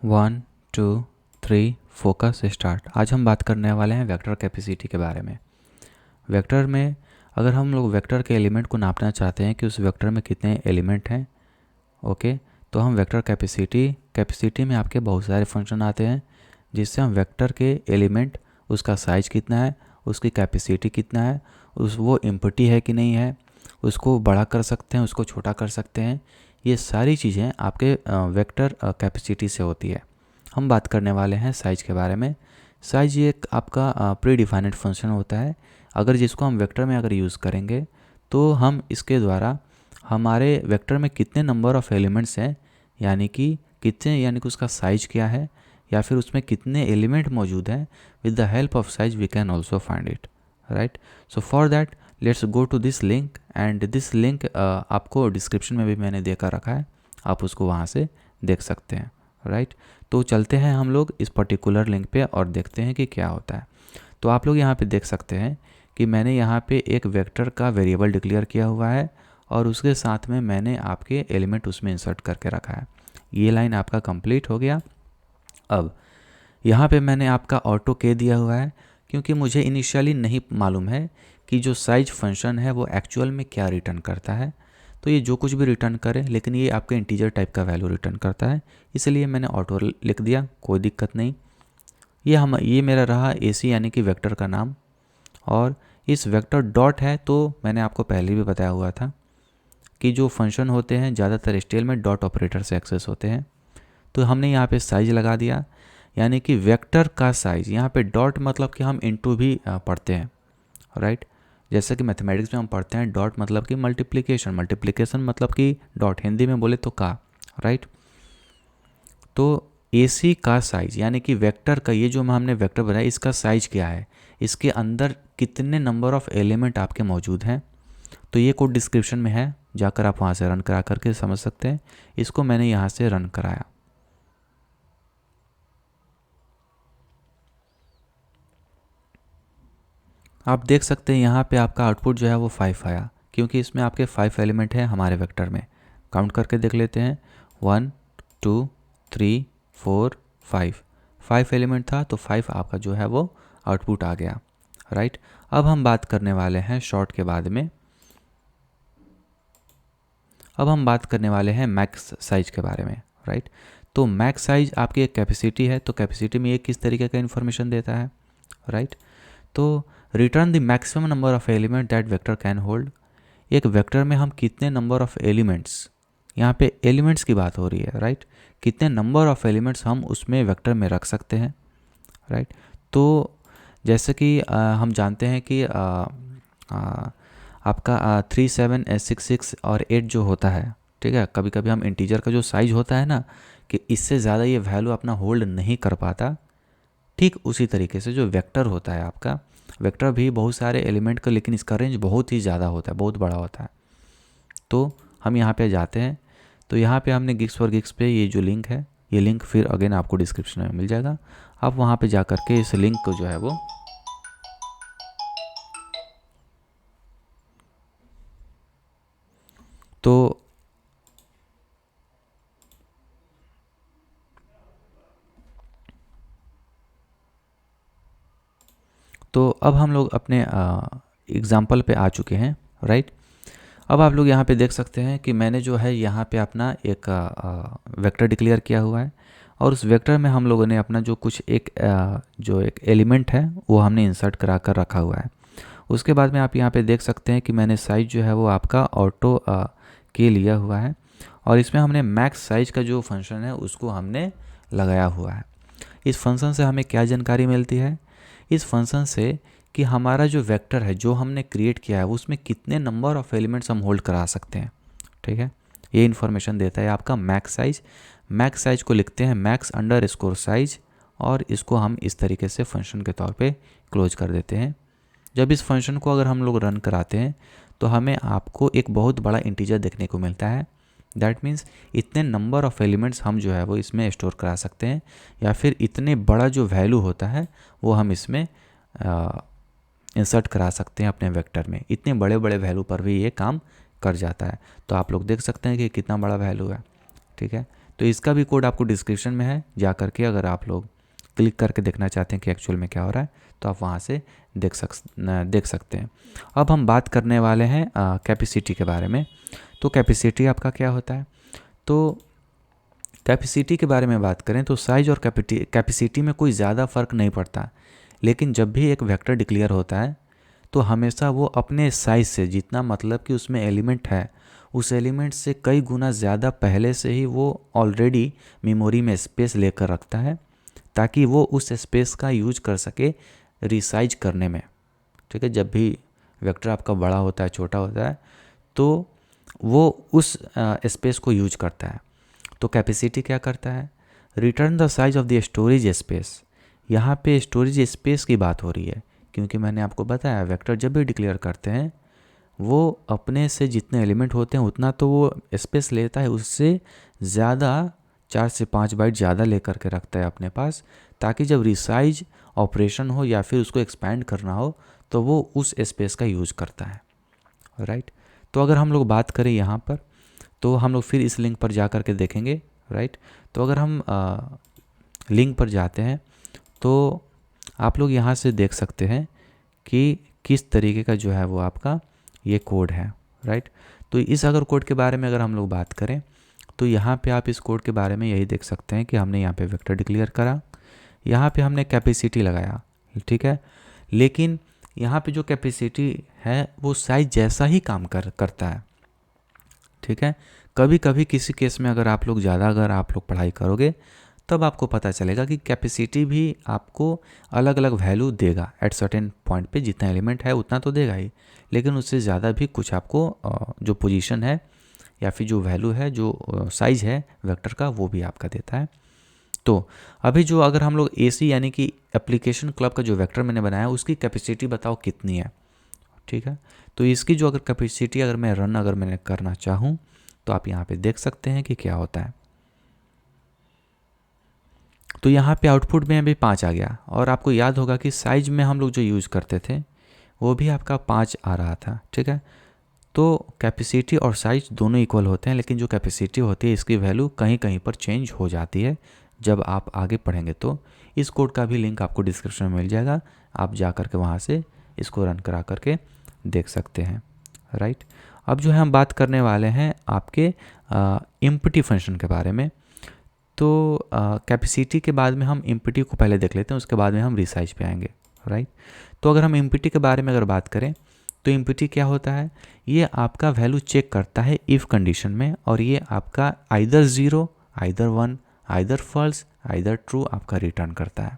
1 2 3 focus start. आज हम बात करने वाले हैं वेक्टर कैपेसिटी के बारे में। वेक्टर में अगर हम लोग वेक्टर के एलिमेंट को नापना चाहते हैं कि उस वेक्टर में कितने एलिमेंट हैं, ओके, तो हम वेक्टर कैपेसिटी में आपके बहुत सारे फंक्शन आते हैं जिससे हम वेक्टर के एलिमेंट, उसका साइज कितना है, उसकी कैपेसिटी कितना है, वो एम्प्टी है कि नहीं है, उसको बड़ा कर सकते हैं, उसको छोटा कर सकते हैं। ये सारी चीज़ें आपके वेक्टर कैपेसिटी से होती है। हम बात करने वाले हैं साइज के बारे में। साइज ये एक आपका प्री डिफाइंड फंक्शन होता है, अगर जिसको हम वेक्टर में अगर यूज़ करेंगे तो हम इसके द्वारा हमारे वेक्टर में कितने नंबर ऑफ़ एलिमेंट्स हैं, यानी कि उसका साइज क्या है, या फिर उसमें कितने एलिमेंट मौजूद हैं, with the help of size we can also find it, right. So for that let's go to this link, and this link आपको डिस्क्रिप्शन में भी मैंने देकर रखा है, आप उसको वहाँ से देख सकते हैं, राइट। तो चलते हैं हम लोग इस पर्टिकुलर लिंक पे और देखते हैं कि क्या होता है। तो आप लोग यहाँ पे देख सकते हैं कि मैंने यहाँ पे एक वेक्टर का वेरिएबल डिक्लेयर किया हुआ है और उसके साथ में मैंने आपके एलिमेंट उसमें इंसर्ट करके रखा है। ये लाइन आपका कंप्लीट हो गया। अब यहाँ पे मैंने आपका ऑटो के दिया हुआ है, क्योंकि मुझे इनिशियली नहीं मालूम है कि जो साइज फंक्शन है वो एक्चुअल में क्या रिटर्न करता है। तो ये जो कुछ भी रिटर्न करे, लेकिन ये आपके इंटीजर टाइप का वैल्यू रिटर्न करता है, इसलिए मैंने ऑटो लिख दिया, कोई दिक्कत नहीं। ये मेरा रहा AC यानी कि वेक्टर का नाम। और इस वेक्टर डॉट है, तो मैंने आपको पहले भी बताया हुआ था कि जो फंक्शन होते हैं ज़्यादातर HTML में डॉट ऑपरेटर से एक्सेस होते हैं। तो हमने यहाँ पे साइज लगा दिया, यानी कि वेक्टर का साइज। यहाँ पे डॉट मतलब कि हम इनटू भी पढ़ते हैं, राइट। जैसे कि मैथमेटिक्स में हम पढ़ते हैं डॉट मतलब कि मल्टीप्लिकेशन मतलब कि डॉट, हिंदी में बोले तो का, राइट। तो AC का साइज यानी कि वेक्टर का, ये जो हमने वेक्टर बनाया इसका साइज क्या है, इसके अंदर कितने नंबर ऑफ़ एलिमेंट आपके मौजूद हैं। तो ये कोड डिस्क्रिप्शन में है, जाकर आप वहाँ से रन करा करके समझ सकते हैं। इसको मैंने यहाँ से रन कराया। आप देख सकते हैं यहाँ पे आपका आउटपुट जो है वो 5 आया, क्योंकि इसमें आपके 5 एलिमेंट हैं हमारे वेक्टर में। काउंट करके देख लेते हैं, 1 2 3 4 5 एलिमेंट था, तो 5 आपका जो है वो आउटपुट आ गया, राइट। अब हम बात करने वाले हैं शॉर्ट के बाद में, अब हम बात करने वाले हैं मैक्स साइज के बारे में, राइट। तो मैक्स साइज आपकी एक कैपेसिटी है, तो कैपेसिटी में ये किस तरीके का इन्फॉर्मेशन देता है, राइट। तो return the maximum number of element that vector can hold. एक वेक्टर में हम कितने नंबर ऑफ एलिमेंट्स, यहाँ पे एलिमेंट्स की बात हो रही है, राइट, कितने नंबर ऑफ एलिमेंट्स हम उसमें वेक्टर में रख सकते हैं, राइट। तो जैसे कि हम जानते हैं कि आपका 3 7 6 6 और 8 जो होता है, ठीक है, कभी कभी हम इंटीजर का जो साइज होता है ना, कि इससे ज़्यादा ये वैल्यू अपना होल्ड नहीं कर पाता, ठीक उसी तरीके से जो वेक्टर होता है आपका, वेक्टर भी बहुत सारे एलिमेंट का, लेकिन इसका रेंज बहुत ही ज़्यादा होता है, बहुत बड़ा होता है। तो हम यहाँ पे जाते हैं, तो यहाँ पे हमने गिग्स फॉर गिग्स पे ये जो लिंक है, ये लिंक फिर अगेन आपको डिस्क्रिप्शन में मिल जाएगा। आप वहाँ पे जा कर के इस लिंक को जो है वो तो अब हम लोग अपने एग्ज़ाम्पल पे आ चुके हैं, राइट। अब आप लोग यहाँ पे देख सकते हैं कि मैंने जो है यहाँ पे अपना एक वेक्टर डिक्लेयर किया हुआ है, और उस वेक्टर में हम लोगों ने अपना जो कुछ जो एक एलिमेंट है वो हमने इंसर्ट करा कर रखा हुआ है। उसके बाद में आप यहाँ पे देख सकते हैं कि मैंने साइज जो है वो आपका ऑटो के लिया हुआ है, और इसमें हमने मैक्स साइज का जो फंक्शन है उसको हमने लगाया हुआ है। इस फंक्शन से हमें क्या जानकारी मिलती है, इस फंक्शन से कि हमारा जो वेक्टर है जो हमने क्रिएट किया है उसमें कितने नंबर ऑफ़ एलिमेंट्स हम होल्ड करा सकते हैं, ठीक है। ये इन्फॉर्मेशन देता है आपका मैक्स साइज। मैक्स साइज को लिखते हैं मैक्स अंडर स्कोर साइज, और इसको हम इस तरीके से फंक्शन के तौर पे क्लोज कर देते हैं। जब इस फंक्शन को अगर हम लोग रन कराते हैं तो हमें आपको एक बहुत बड़ा इंटीजर देखने को मिलता है। दैट मीन्स इतने नंबर ऑफ़ एलिमेंट्स हम जो है वो इसमें स्टोर करा सकते हैं, या फिर इतने बड़ा जो वैल्यू होता है वो हम इसमें इंसर्ट करा सकते हैं अपने वेक्टर में। इतने बड़े बड़े वैल्यू पर भी ये काम कर जाता है। तो आप लोग देख सकते हैं कि कितना बड़ा वैल्यू है, ठीक है। तो इसका भी कोड आपको डिस्क्रिप्शन में है, जा करके अगर आप लोग क्लिक करके देखना चाहते हैं कि एक्चुअल में क्या हो रहा है तो आप वहाँ से देख सकते हैं। अब हम बात करने वाले हैं कैपेसिटी के बारे में। तो कैपेसिटी आपका क्या होता है? तो कैपेसिटी के बारे में बात करें तो साइज और कैपेसिटी में कोई ज़्यादा फ़र्क नहीं पड़ता, लेकिन जब भी एक वेक्टर डिक्लेयर होता है तो हमेशा वो अपने साइज से, जितना मतलब कि उसमें एलिमेंट है, उस एलिमेंट से कई गुना ज़्यादा पहले से ही वो ऑलरेडी मेमोरी में स्पेस लेकर रखता है, ताकि वो उस स्पेस का यूज कर सके रिसाइज करने में। ठीक है, जब भी वेक्टर आपका बड़ा होता है, छोटा होता है, तो वो उस स्पेस को यूज करता है। तो कैपेसिटी क्या करता है? Return the size of the storage space. यहाँ पे स्टोरेज स्पेस की बात हो रही है, क्योंकि मैंने आपको बताया वेक्टर जब भी डिक्लेयर करते हैं वो अपने से जितने एलिमेंट होते हैं उतना तो वो स्पेस लेता है, उससे ज़्यादा 4 से 5 बाइट ज़्यादा लेकर के रखता है अपने पास, ताकि जब रिसाइज ऑपरेशन हो या फिर उसको एक्सपैंड करना हो तो वो उस स्पेस का यूज करता है। राइट। तो अगर हम लोग बात करें यहाँ पर, तो हम लोग फिर इस लिंक पर जा कर के देखेंगे। राइट। तो अगर हम लिंक पर जाते हैं तो आप लोग यहाँ से देख सकते हैं कि किस तरीके का जो है वो आपका ये कोड है। राइट। तो इस अगर कोड के बारे में अगर हम लोग बात करें तो यहाँ पे आप इस कोड के बारे में यही देख सकते हैं कि हमने यहाँ पे वेक्टर डिक्लेयर करा, यहाँ पे हमने कैपेसिटी लगाया। ठीक है, लेकिन यहाँ पे जो कैपेसिटी है वो साइज जैसा ही काम करता है। ठीक है, कभी कभी किसी केस में अगर आप लोग पढ़ाई करोगे तब आपको पता चलेगा कि कैपेसिटी भी आपको अलग अलग वैल्यू देगा। एट सर्टेन पॉइंट पे जितना एलिमेंट है उतना तो देगा ही, लेकिन उससे ज़्यादा भी कुछ आपको जो पोजीशन है या फिर जो वैल्यू है, जो साइज़ है वेक्टर का, वो भी आपका देता है। तो अभी जो अगर हम लोग एसी यानी कि एप्लीकेशन क्लब का जो वेक्टर मैंने बनाया है उसकी कैपेसिटी बताओ कितनी है। ठीक है, तो इसकी जो अगर कैपेसिटी अगर मैंने करना चाहूँ तो आप यहाँ पे देख सकते हैं कि क्या होता है। तो यहाँ पे आउटपुट में अभी 5 आ गया, और आपको याद होगा कि साइज में हम लोग जो यूज़ करते थे वो भी आपका 5 आ रहा था। ठीक है, तो कैपेसिटी और साइज दोनों इक्वल होते हैं, लेकिन जो कैपेसिटी होती है इसकी वैल्यू कहीं कहीं पर चेंज हो जाती है जब आप आगे पढ़ेंगे। तो इस कोड का भी लिंक आपको डिस्क्रिप्शन में मिल जाएगा, आप जा कर के वहाँ से इसको रन करा करके देख सकते हैं। राइट। अब जो है हम बात करने वाले हैं आपके एम्प्टी फंक्शन के बारे में। तो कैपेसिटी के बाद में हम एम्प्टी को पहले देख लेते हैं, उसके बाद में हम रिसाइज पे आएंगे। राइट। तो अगर हम एम्प्टी के बारे में अगर बात करें तो एम्प्टी क्या होता है? ये आपका वैल्यू चेक करता है इफ़ कंडीशन में, और ये आपका either 0, either 1, either false, either true आपका रिटर्न करता है।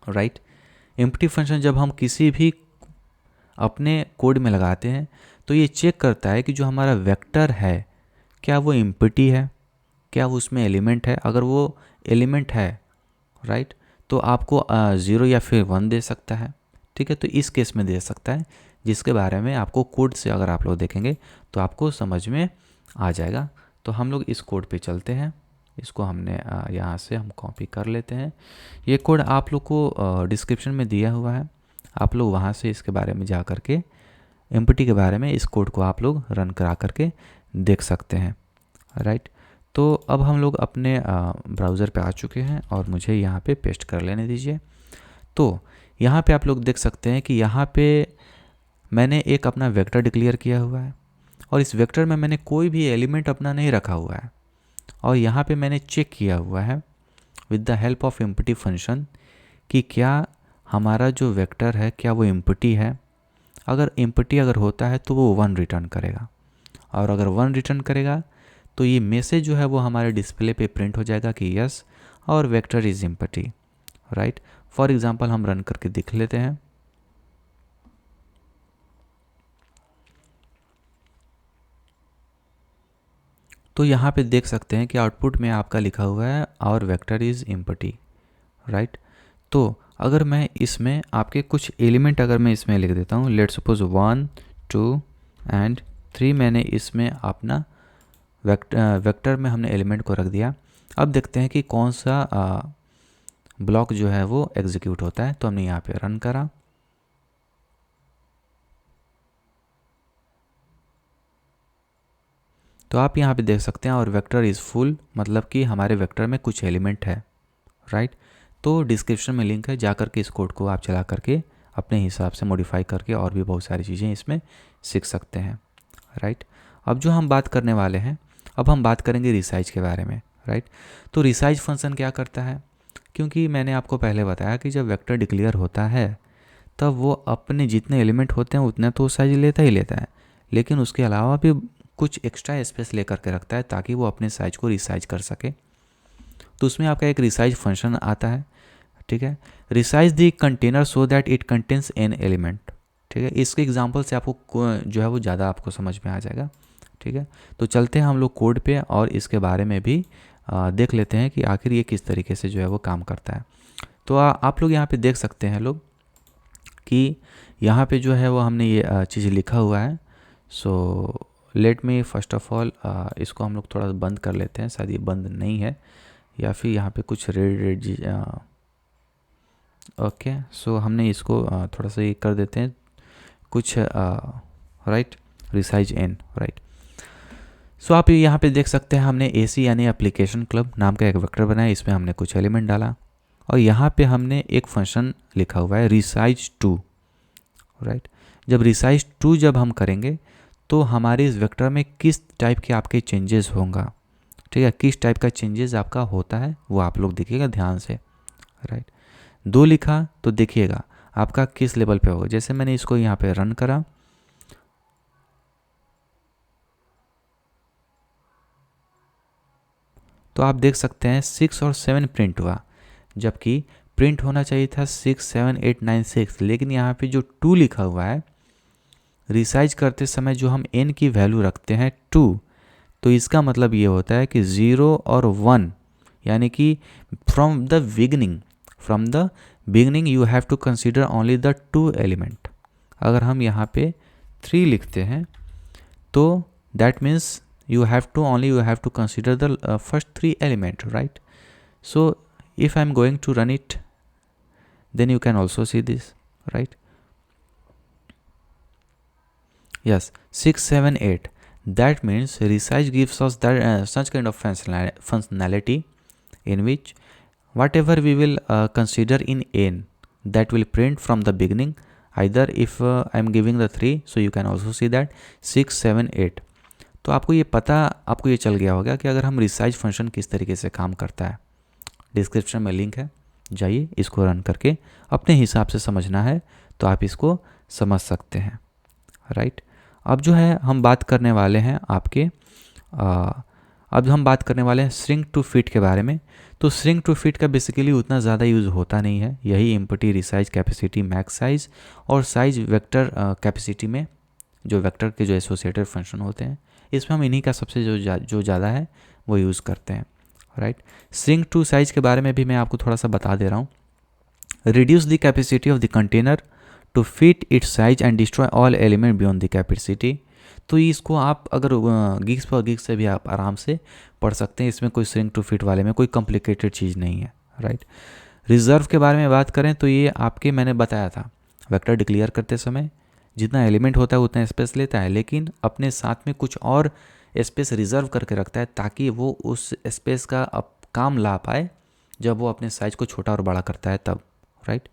राइट। एम्प्टी फंक्शन जब हम किसी भी अपने कोड में लगाते हैं तो ये चेक करता है कि जो हमारा वेक्टर है क्या वो एम्प्टी है, क्या वो उसमें एलिमेंट है। अगर वो एलिमेंट है, राइट, तो आपको 0 या फिर 1 दे सकता है। ठीक है, तो इस केस में दे सकता है, जिसके बारे में आपको कोड से अगर आप लोग देखेंगे तो आपको समझ में आ जाएगा। तो हम लोग इस कोड पे चलते हैं, इसको हमने यहाँ से हम कॉपी कर लेते हैं। ये कोड आप लोग को डिस्क्रिप्शन में दिया हुआ है, आप लोग वहाँ से इसके बारे में जा कर के एम्प्टी के बारे में इस कोड को आप लोग रन करा करके देख सकते हैं। राइट। तो अब हम लोग अपने ब्राउज़र पे आ चुके हैं और मुझे यहाँ पे पेस्ट कर लेने दीजिए। तो यहाँ पे आप लोग देख सकते हैं कि यहाँ पे मैंने एक अपना वेक्टर डिक्लेयर किया हुआ है, और इस वेक्टर में मैंने कोई भी एलिमेंट अपना नहीं रखा हुआ है, और यहाँ पे मैंने चेक किया हुआ है with the help of empty function कि क्या हमारा जो वेक्टर है क्या वो एम्प्टी है। अगर एम्प्टी अगर होता है तो वो 1 रिटर्न करेगा, और अगर 1 रिटर्न करेगा तो ये मैसेज जो है वो हमारे डिस्प्ले पे प्रिंट हो जाएगा कि यस और vector is empty. Right. For example हम रन करके देख लेते हैं। तो यहाँ पे देख सकते हैं कि आउटपुट में आपका लिखा हुआ है और वेक्टर इज एम्प्टी। राइट। तो अगर मैं इसमें आपके कुछ एलिमेंट अगर मैं इसमें लिख देता हूँ, लेट सपोज 1, 2 एंड 3 मैंने इसमें अपना वेक्टर में हमने एलिमेंट को रख दिया। अब देखते हैं कि कौन सा ब्लॉक जो है वो एग्जीक्यूट होता है। तो हमने यहाँ पे रन करा, तो आप यहाँ पे देख सकते हैं और वेक्टर इज़ फुल, मतलब कि हमारे वेक्टर में कुछ एलिमेंट है, राइट। तो डिस्क्रिप्शन में लिंक है, जा करके इस कोड को आप चला करके अपने हिसाब से मॉडिफाई करके और भी बहुत सारी चीज़ें इसमें सीख सकते हैं, राइट। अब जो हम बात करने वाले हैं, अब हम बात करेंगे रिसाइज के बारे में, राइट। तो रिसाइज फंक्शन क्या करता है, क्योंकि मैंने आपको पहले बताया कि जब वेक्टर डिक्लेयर होता है तब वो अपने जितने एलिमेंट होते हैं उतने तो साइज लेता ही लेता है, लेकिन उसके अलावा भी कुछ एक्स्ट्रा स्पेस लेकर के रखता है ताकि वो अपने साइज को रिसाइज कर सके। तो उसमें आपका एक रिसाइज फंक्शन आता है, ठीक है। Resize the container so that it contains an element, ठीक है। इसके एग्जांपल से आपको जो है वो ज़्यादा आपको समझ में आ जाएगा, ठीक है। तो चलते हैं हम लोग कोड पे और इसके बारे में भी देख लेते हैं कि आखिर ये किस तरीके से जो है वो काम करता है। तो आप लोग यहाँ पे देख सकते हैं लोग कि यहाँ पे जो है वो हमने ये चीज़ लिखा हुआ है। So let me first of all इसको हम लोग थोड़ा बंद कर लेते हैं, शायद ये बंद नहीं है या फिर यहाँ पे कुछ रेड ओके। सो हमने इसको थोड़ा सा ये कर देते हैं कुछ राइट, रिसाइज एन, राइट। सो आप यहाँ पे देख सकते हैं हमने एसी यानी एप्लीकेशन क्लब नाम का एक वेक्टर बनाया, इसमें हमने कुछ एलिमेंट डाला और यहाँ पे हमने एक फंक्शन लिखा हुआ है रिसाइज टू, राइट। जब रिसाइज टू जब हम करेंगे तो हमारे इस वेक्टर में किस टाइप के आपके चेंजेस होंगे, ठीक है, किस टाइप का चेंजेस आपका होता है वो आप लोग देखिएगा ध्यान से, राइट। 2 लिखा तो देखिएगा आपका किस लेवल पे होगा। जैसे मैंने इसको यहाँ पे रन करा तो आप देख सकते हैं 6 और 7 प्रिंट हुआ, जबकि प्रिंट होना चाहिए था 6 7 8 9 6, लेकिन यहाँ पे जो 2 लिखा हुआ है रिसाइज करते समय जो हम n की वैल्यू रखते हैं 2, तो इसका मतलब ये होता है कि 0 और 1 यानी कि from the beginning you have to consider only the 2 element. अगर हम यहाँ पे 3 लिखते हैं तो that means you have to consider the first 3 element, right? So if I'm going to run it, then you can also see this, right? Yes, 6 7 8, that means resize gives us that such kind of functionality in which whatever we will consider in n, that will print from the beginning, either if I'm giving the 3, so you can also see that 6 7 8। तो आपको ये चल गया होगा कि अगर हम resize function किस तरीके से काम करता है। डिस्क्रिप्शन में लिंक है, जाइए इसको रन करके अपने हिसाब से समझना है तो आप इसको समझ सकते हैं, राइट। अब जो है हम बात करने वाले हैं अब हम बात करने वाले हैं श्रिंक टू फिट के बारे में। तो श्रिंक टू फिट का बेसिकली उतना ज़्यादा यूज़ होता नहीं है, यही empty, resize, capacity, max size और साइज वेक्टर कैपेसिटी में जो वेक्टर के जो एसोसिएटेड फंक्शन होते हैं इसमें हम इन्हीं का सबसे जो ज़्यादा है वो यूज़ करते हैं, राइट। श्रिंक टू साइज के बारे में भी मैं आपको थोड़ा सा बता दे रहा हूँ। Reduce the capacity of the container to fit its size and destroy all element beyond the capacity. तो इसको आप अगर गीक्स से भी आप आराम से पढ़ सकते हैं, इसमें कोई श्रिंक टू फिट वाले में कोई कॉम्प्लिकेटेड चीज़ नहीं है, राइट। रिजर्व के बारे में बात करें तो ये आपके मैंने बताया था वेक्टर डिक्लेयर करते समय जितना एलिमेंट होता है उतना स्पेस लेता है, लेकिन अपने साथ में कुछ और स्पेस रिजर्व करके रखता है ताकि वो उस स्पेस का काम ला पाए जब वो अपने साइज को छोटा और बड़ा करता है तब, राइट।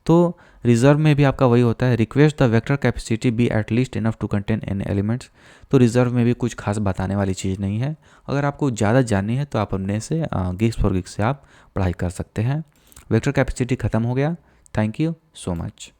तो रिजर्व में भी आपका वही होता है, request the vector capacity be at least enough to contain n elements. तो रिजर्व में भी कुछ खास बताने वाली चीज़ नहीं है। अगर आपको ज़्यादा जाननी है तो आप अपने से गिग्स फॉर गिग्स से आप पढ़ाई कर सकते हैं। वेक्टर कैपेसिटी ख़त्म हो गया। Thank you so much.